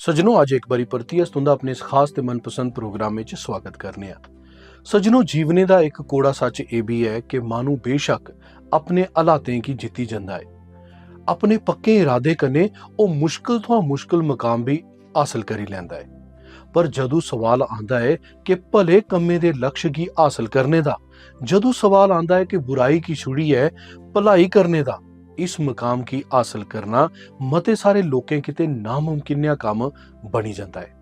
सज्जनों अज एक बारी परतियै अस तुंदा अपने इस खास ते मनपसंद प्रोग्राम च स्वागत करने सज्जनों जीवने का एक कोड़ा सच ये भी है कि मानू बेशक अपने हालातें की जीती जाता है, अपने पक्के इरादे कन्नै वो मुश्किल तो मुश्किल मुकाम भी हासिल करी लैंदा है। पर जदों सवाल आता है कि भले कम्मे दे लक्ष्य की हासिल करने का, जदों सवाल आता है कि बुराई की छुड़िए भलाई करने का, इस मुकाम की हासिल करना मते सारे लोकें किते नामुमकिन काम बनी जाता है।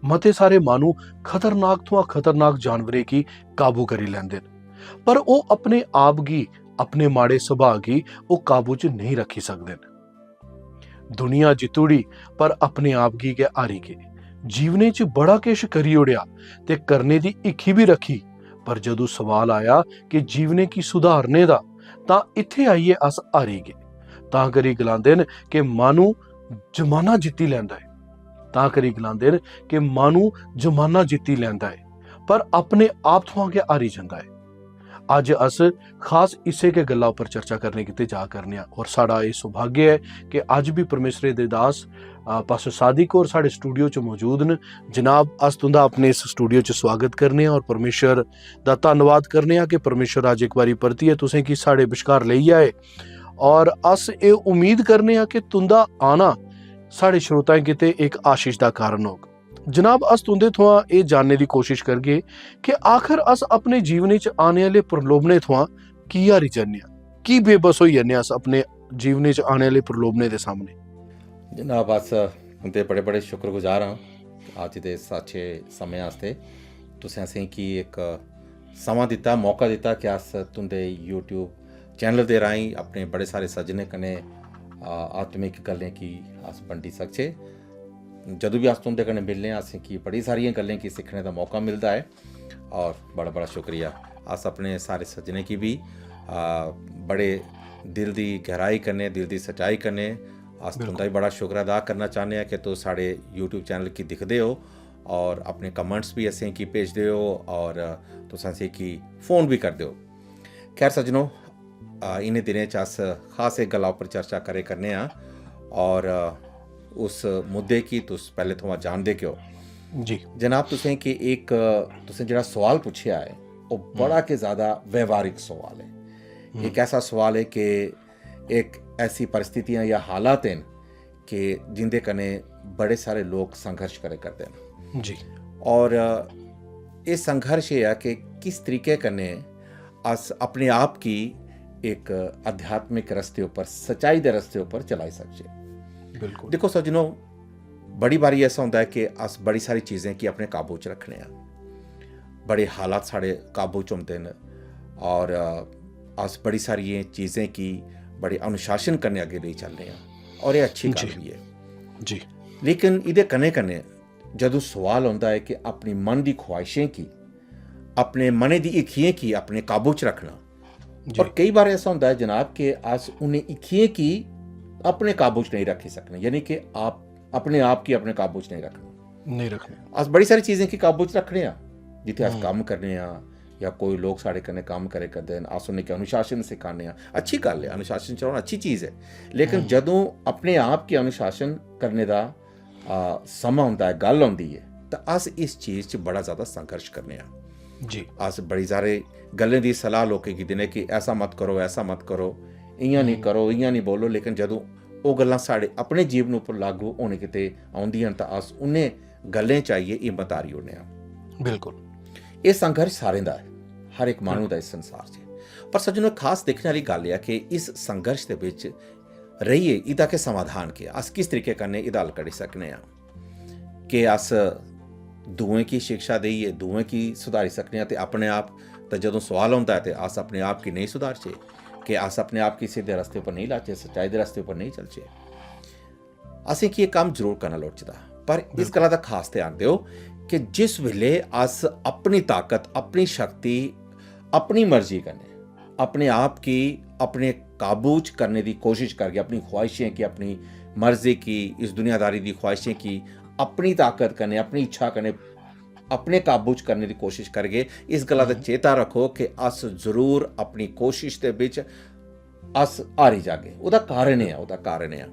मते सारे मानू खतरनाक तो खतरनाक जानवरें की काबू करी लैंदे न, पर वो अपने आप गी अपने माड़े सुभाऽ गी वो काबू च नहीं रखी सकदे न। दुनिया जितुड़ी पर अपने आप गी गै हारी गे। जीवने च बड़ा किश करी ओड़ेआ ते करने दी हिक्खी भी रखी, पर जदों सवाल आया कि जीवने की सुधारने दा, तां इत्थे आइए अस हारी गए। तां करी गलांदे न कि मानू जमाना जित्ती लैंदा है, तां करी गलांदे न कि मानू जमाना जित्ती लैंदा है पर अपने आप थमां गै हारी जंदा है। अज अस खास इसे के गल्ला उपर चर्चा करने किते जा करने और साड़ा ये सौभाग्य है कि अज भी परमेशरे दे दास पास्टर सादिक होर साढ़े स्टूडियो च मौजूद न। जनाब अस तुंदा अपने इस स्टूडियो च स्वागत करने और परमेश्वर दा धन्नवाद करने कि परमेश्वर अज एक बारी परतियै तुसें कि साढ़े बश्कार लेई आए और अस ये उम्मीद करने कि तुंदा आना साढ़े श्रोताएं किते एक आशीष का कारण होग। जनाब अस तुंदे थमां ये जानने की कोशिश करगे कि आखिर अस अपने जीवन च आने आह्ले प्रलोभने थमां की हारी जन्ने आं, की बेबस होई जन्ने अस अपने जीवन च आने आह्ले प्रलोभने दे सामने। जनाब अस तुंदे बड़े बड़े शुक्रगुजार हाँ अज दे इस अच्छे समय आस्ते। तुसें असें कि एक समां दित्ता, मौका दित्ता कि अस तुंदे यूट्यूब चैनल दे राहीं अपने बड़े सारे सज्जने कन्नै आत्मिक गल्लें की अस बंडी सकचै। जदों भी अस तुंदे कन्नै मिलने असें कि बड़ी सारियां गल्लें की सिक्खने का मौका मिलता है और बड़ा बड़ा शुक्रिया। अस अपने सारे सज्जने की भी बड़े दिल की गहराई कन्नै, दिल की सच्चाई कन्नै अस तुंदा भी बड़ा शुक्र अदा करना चाहते हैं कि तुस साढ़े यूट्यूब चैनल की दिखदे हो और अपने कमेंट्स भी असें की भेजदे हो और तुस असें की फ़ोन भी करदे हो। खैर सज्जनों इन्हें दिनें च अस खास एक गल्ला उपर चर्चा करे करने और उस मुद्दे की तुस पहले थमां जानदे क्यों जी जनाब। तुसें कि एक तुसें जिहड़ा सवाल पुछेआ है वो बड़ा के ज़्यादा व्यवहारिक सवाल है। एक ऐसा सवाल है कि एक ऐसी परिस्थितियां या हालात हैं कि जिंदे कने बड़े सारे लोग संघर्ष करे करते हैं जी और ये संघर्ष ये है कि किस तरीके कने अस अपने आप की एक आध्यात्मिक रस्ते ऊपर, सच्चाई के रस्ते ऊपर चलाई सकते। बिल्कुल देखो सज्जनों बड़ी बारी ऐसा होता है कि अस बड़ी सारी चीज़ें की अपने काबू च रखने बड़े हालात साढ़े काबू च होंदे न और अस बड़ी सारी चीज़ें की बड़े अनुशासन करने अगे नहीं चल रहे हैं और ये अच्छी गल भी है जी। लेकिन इहदे कन्नै कन्नै जदों सवाल होंदा है कि अपनी मन की ख्वाहिशें की, अपने मने दी इच्छियें की अपने काबू च रखना। और कई बार ऐसा होंदा है जनाब कि अस उन्हें इच्छियें की अपने काबू च नहीं रखी सकने, यानी कि आप अपने आप की अपने काबू च नहीं रखने। अस बड़ी सारी चीज़ें की काबू च रखने जिथे अस कम करने या कोई लोग साढ़े कन्नै कम करे करदे न, अस उन्हें अनुशासन सिखाने अच्छी गल है, अनुशासन चलाना अच्छी चीज़ है। लेकिन जदों अपने आप की अनुशासन करने का समा होंदा है, गल होंदी है, तो अस इस चीज़ च बड़ा ज़्यादा संघर्ष करने जी। अस बड़ी सारे गल्लें दी सलाह लोकें गी दिने कि ऐसा मत करो, ऐसा मत करो, इयां नहीं करो, इयां नहीं बोलो। लेकिन जदों वो गल्लां साढ़े अपने जीवन उपर लागू होने किते आउंदियां तां अस उन्हें गल्लें चाहिए हिम्मत हारी ओड़ने बिल्कुल। ये संघर्ष सारें दा है, हर एक मानू दा इस संसार च। पर सज्जनों खास देखने वाली गल है कि इस संघर्ष के विच रहिए इहदा के समाधान के अस किस तरीके कन्नै इहदा हल करी सकने कि अस दुएं की शिक्षा देइए, दुएं की सुधारी सकने ते अपने आप तो जदों सवाल होंदा है तो अस अपने आप की नहीं सुधारचे कि अस अपने आप की सीधे रस्ते पर नहीं लाचे, सच्चाई के रस्ते पर नहीं चलचे। असें कि काम जरूर करना लोड़चदा, पर इस गल्ला दा खास ध्यान दिओ कि जिस वेले अस अपनी ताकत, अपनी शक्ति, अपनी मर्जी कन्नै अपने आप की अपने काबू च करने की कोशिश करगे, अपनी ख्वाहिशें की, अपनी मर्जी की, इस दुनियादारी की ख्वाहिशें की अपनी ताकत कन्नै, अपनी इच्छा कन्नै अपने काबू च करने की कोशिश करगे। इस गल्ला दा चेता रखो कि अस जरूर अपनी कोशिश दे विच अस हारी जागे। ਉਹਦਾ ਕਾਰਨ ਹੈ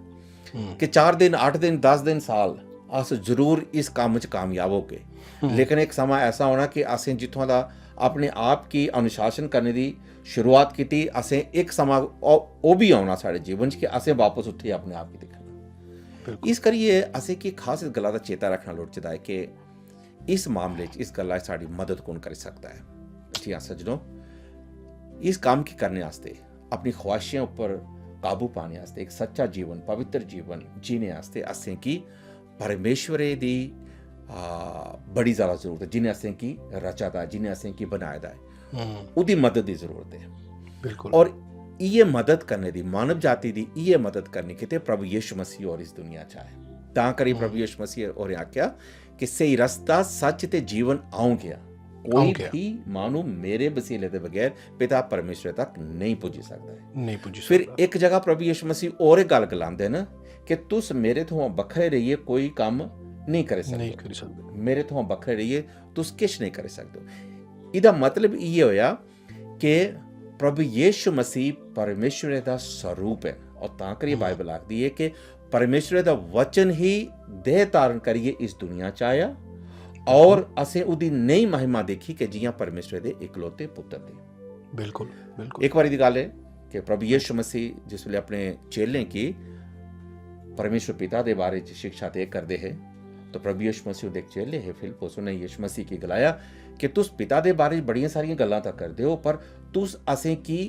कि 4 दिन 8 दिन 10 दिन साल अस जरूर इस काम च कामयाब होगे, लेकिन एक समा ऐसा होना कि असें जित्थों दा अपने आप की अनुशासन करने की शुरुआत की, असें एक समा ओह् भी आना साढ़े जीवन च कि असें वापस उत्थे अपने आप गी दिक्खना। इस करियै असें कि खास इस गल्ला दा चेता रखना लोड़चदा है कि इस मामले च इस गल्ला च साड़ी मदद कौन करी सकता है। जी हाँ सज्जनों, इस काम की करने आस्ते अपनी ख्वाहिशें उपर काबू पाने आस्ते एक सच्चा जीवन, पवित्र जीवन जीने आस्ते असें कि परमेश्वरे दी बड़ी ज़्यादा जरूरत है, जिन्हें असें कि रचा दा, जिन्हें असें कि बनाए दा है, उदी मदद की जरूरत है। बिल्कुल। और इये मदद करने दी, मानव जाति दी इये मदद करने की ते प्रभु यीशु मसीह और इस दुनिया च आए। तां करी प्रभु यीशु मसीह और आख्या कि सही रस्ता, सच ते जीवन आऊं गया, कोई भी मानू मेरे वसीले के बगैर पिता परमेश्वर तक नहीं पुजी सकता है। नहीं पुजी सकता। फिर एक जगह प्रभु यीशु मसीह और एक गल गलांदे न कि तुस मेरे थों बखरे रहिए कोई काम नहीं कर सकते, मेरे थों बखरे रहिए तुस किश नहीं कर सकते। इहदा मतलब ये होया कि प्रभु यीशु मसीह परमेश्वर का स्वरूप है, और तां करियै बाइबल आखदी है कि परमेश्वर का वचन ही देह धारण करिए इस दुनिया च आया, और असें उदी नई महिमा देखी कि जियां परमेश्वर दे इकलौते पुत्र दे। बिल्कुल बिल्कुल। एक बारी दी गल है कि प्रभु यीशु मसीह जिस वेले अपने चेलें की परमेश्वर पिता के बारे च शिक्षा दे करते हैं, तो प्रभु यीशु मसीह दे चेले है फिलिप्पुस, उन्हें यीशु मसीह की गलाया कि तुस पिता के बारे बड़ियां सारियां गल्लां तां करदे हो, पर तुस असें की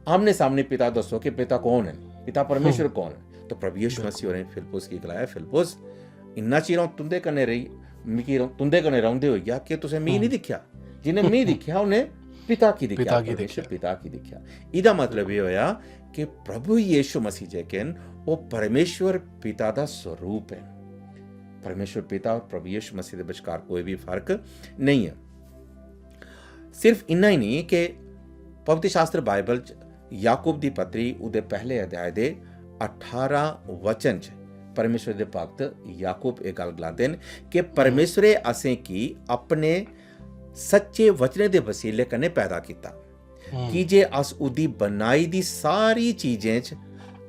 आमने सामने पिता दसो कि पिता कौन है, पिता परमेश्वर कौन है। तो प्रभु यीशु मसीह ने फिलिप्पुस की गलाया, फिलिप्पुस इन्ना चिर अ'ऊं तुंदे कन्नै रही, मिगी तुंदे कन्नै रौंदे होई गया कि तुसें मी नहीं दिक्खिया, जिन्हें मी दिक्खिया उन्हें पिता की दिक्खिया, परमेश्वर पिता की दिक्खिया। इहदा मतलब ये होया कि प्रभु यीशु मसीह जेके वो परमेश्वर पिता का स्वरूप है। परमेश्वर पिता और प्रभु यीशु मसीह के विचकार कोई भी फर्क नहीं है। सिर्फ इन्ना ही नहीं कि पवित्र शास्त्र बाइबल च याकूब दी पत्री उहदे पहले अध्याय दे 18 वचन च परमेश्वर दे भगत याकूब एक गल गलांदे न कि परमेश्वरे असें की अपने सच्चे वचने दे वसीले कन्नै पैदा कीता, कि जे अस उदी बनाई दी सारी चीजें च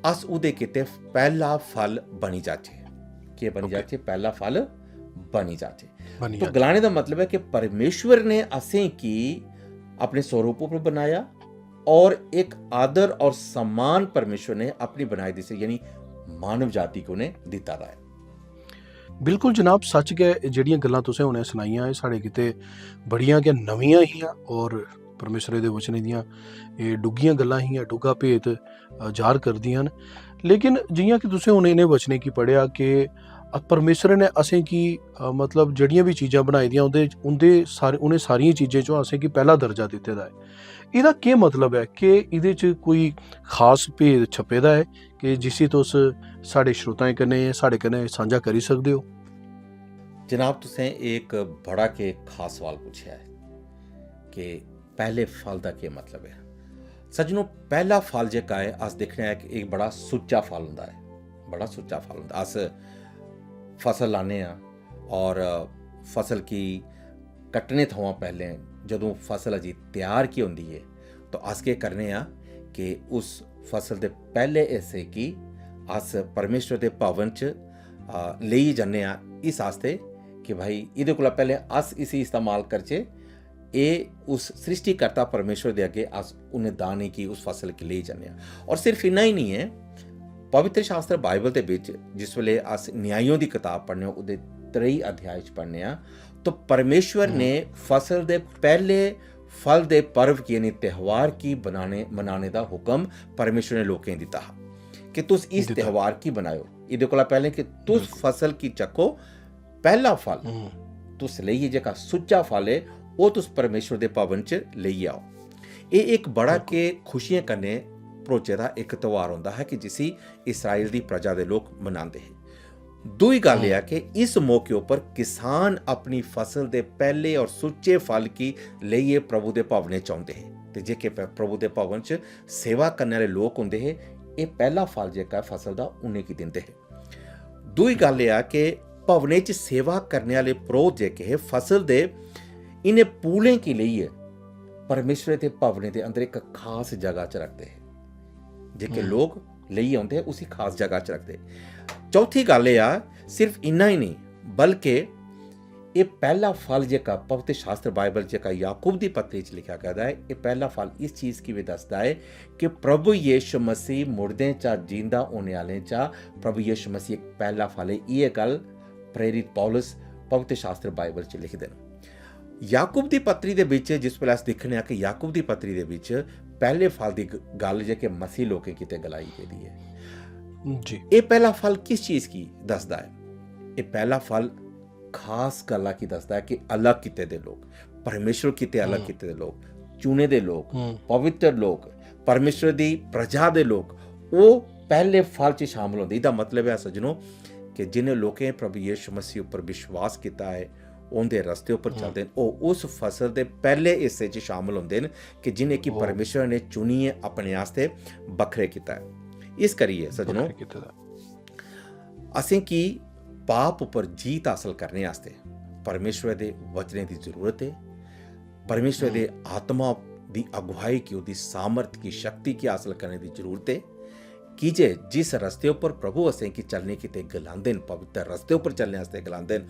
अस उदे किते पहला फल बनी जाचे। के बनी जाचे? पहला फल बनी जाचे। तो गलाने का मतलब है कि परमेश्वर ने असें की अपने स्वरूप पर बनाया, और एक आदर और सम्मान परमेश्वर ने अपनी बनाई दी से यानी मानव जाति को ने दिता है। बिल्कुल जनाब, सच गै ਜਿਹੜੀਆਂ ਗੱਲਾਂ ਤੁਸੀਂ ਹੁਣੇ ਸੁਣਾਈਆਂ ਇਹ ਸਾਡੇ ਕਿਤੇ ਬੜੀਆਂ ਕਿ ਨਵੀਆਂ ਹੀ ਆ, ਔਰ ਪਰਮੇਸ਼ਰ ਦੇ ਵਚਨ ਦੀਆਂ ਇਹ ਡੂੰਘੀਆਂ ਗੱਲਾਂ ਹੀ ਆ, ਡੂੰਘਾ ਭੇਤ ਜ਼ਾਹਰ ਕਰਦੀਆਂ ਹਨ। ਲੇਕਿਨ ਜਿਹੀਆਂ ਕਿ ਤੁਸੀਂ ਹੁਣ ਇਹਨੇ ਵਚਨੇ ਕੀ ਪੜਿਆ ਕਿ परमेश्वर ने असें की मतलब जड़ियाँ भी चीज़ां बनाई दियां उन्हें सारियां चीज़ें चो असें की पहला दर्जा दिते दा है। ਇਹਦਾ ਕੀ ਮਤਲਬ ਹੈ ਕਿ ਇਹਦੇ 'ਚ ਕੋਈ ਖਾਸ ਭੇਦ ਛਪੇ ਦਾ ਹੈ ਕਿ ਜਿਸੇ तुस साढ़े श्रोताएं कन्नै साढ़े कन्नै साझा करी सकदे हो? जनाब तुसें एक बड़ा के खास सवाल पूछा है कि पहले फल का क्या मतलब है। सज्जनों, पहला फल जेका है अस देखने कि एक बड़ा सुच्चा फल हुंदा है, बड़ा सुच्चा फल हुंदा। अस फसल लाने और फसल की कट्टने थमां पहले जदों फसल अजी तैयार की होंदी है तो अस के करने कि उस फसल के पहले हिस्से की अस परमेश्वर के भवन च लेई जन्ने इस आस्ते कि भाई इहदे कोला पहले अस इसी इस्तेमाल करचे, ये उस सृष्टिकर्ता परमेश्वर के अगे अस उन्हें दाने की उस फसल की ले जाने। और सिर्फ इन्ना ही नहीं है, पवित्र शास्त्र बाइबल के बिच जिस वेले अस न्यायों की किताब पढ़ने उहदे 23 अध्याय च पढ़ने तो परमेश्वर ने फसल दे पहले फल दे पर्व की यानी त्यौहार की मनाने का हुक्म परमेश्वर ने लोकें दिता कि तुस इस त्यौहार की बनाओ। इहदे कोला पहले कि तुस फसल की चक्को पहला फल तुस लेइए जेका सुच्चा फल है वो तुस परमेश्वर दे भवन च लेई आओ। ये एक बड़ा के खुशियां करने भरोचे का एक त्यौहार होता है कि जिसी इसराइल की प्रजा के लोग मनाते हैं। दूई गल यह कि इस मौके पर किसान अपनी फसल के पहले और सुच्चे फल की लेइए प्रभु के भवने चाहते हैं, तो जेके प्रभु के भवन च सेवा करने वाले लोग होंगे हैं, ये पहला फल जेका फसल का उन्हें की दिंदे हैं। दूई गल यह कि भवने च सेवा करने वाले पुरोहित जेके है फसल दे इन्हें पूलें की लेइए परमेश्वर के भवने के अंदर एक खास जगह च रखते हैं, जेके लोग लेइए आते हैं उसी खास जगह च रखते। चौथी गल यह सिर्फ इन्ना ही नहीं, बल्कि ये पहला फल जेका पवित्र शास्त्र बाइबल जेका याकूब दी पत्री च लिखा गया है, ये पहला फल इस चीज़ की भी दसदा है कि प्रभु यीशु मसीह मुर्दें चा जिंदा होने वाले चा प्रभु यीशु मसीह एक पहला फल है। ये गल प्रेरित पौलुस पवित्र शास्त्र बाइबल च लिखदे न। याकूब दी पत्री दे विच जिस वेले अस दिक्खने आ कि याकूब दी पत्री दे विच पहले फल दी गल जे कि मसीह लोकें किते गलाई गेदी है जी। ये पहला फल किस चीज़ की दसदा है? ये पहला फल खास गल्ला की दसदा है कि अलग किते दे लोग, परमेश्वर किते अलग किते दे लोग, चुने दे लोग, पवित्र लोग, परमेश्वर दी प्रजा दे लोग, वो पहले फल च शामिल होंदे। इसदा मतलब है सज्जनों कि जिन्हें लोकें प्रभु यीशु मसीह उपर विश्वास किया है, उनके रस्ते उपर चलते हैं, वो उस फसल के पहले हिस्से च शामिल होंदे हैं कि जिन्हें कि परमेश्वर ने चुनिए अपने आस्ते बखरे किया है। इस करिए सज्जनों असें की पाप उपर जीत हासिल करने आस्ते परमेश्वर के वचने की जरूरत है। परमेश्वर के आत्मा की अगुवाई की, उसकी सामर्थ की, शक्ति की हासिल करने की जरूरत है कि जे जिस रस्ते उपर प्रभु असें की चलने किते गलांदे न, पवित्र रस्ते उपर चलने आस्ते गलांदे न,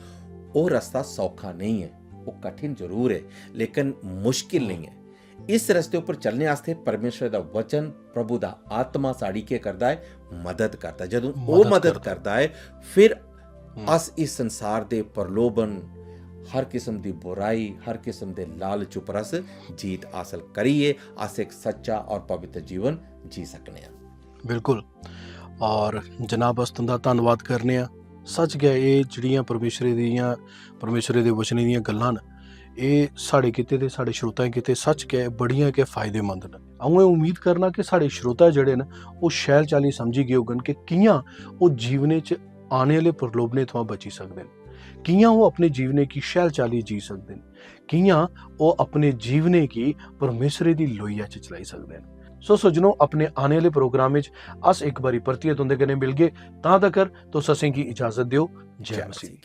वो रास्ता सौखा नहीं है, वो कठिन जरूर है लेकिन मुश्किल नहीं है। इस रस्ते उपर चलने आस्ते परमेश्वर का वचन, प्रभु का आत्मा साड़ी के करता है, मदद करता है। जदों वो मदद करता है फिर अस इस संसार दे प्रलोभन, हर किस्म की बुराई, हर किस्म के लालच उपर अस जीत हासिल करिए, अस एक सच्चा और पवित्र जीवन जी सकने हैं। बिल्कुल। और जनाब अस तुंदा धन्नवाद करने आ। सच गै ये जिहड़ियां परमेश्वरे दे वचने दियां गल्लां न, ये साढ़े किते ते साढ़े श्रोताएं किते सच गै बड़ियां गै फायदेमंद न। अऊं उम्मीद करना कि साढ़े श्रोता जेह्ड़े न वो शैल चाल्ली समझी गए होङन कि कि'यां वो जीवने च आने आह्ले प्रलोभने थमां बची सकदे न, कि'यां वो अपने जीवने गी शैल चाल्ली जी सकदे न, कि'यां वो अपने जीवने गी परमेश्वरे दी लोइया च चलाई सकदे न। सो सज्जनों, अपने आने आह्ले प्रोग्राम च अस इक बारी परतियै तुंदे कन्नै मिलगे। तां तकर तुस असें गी इजाजत दिओ। जय मसीह की।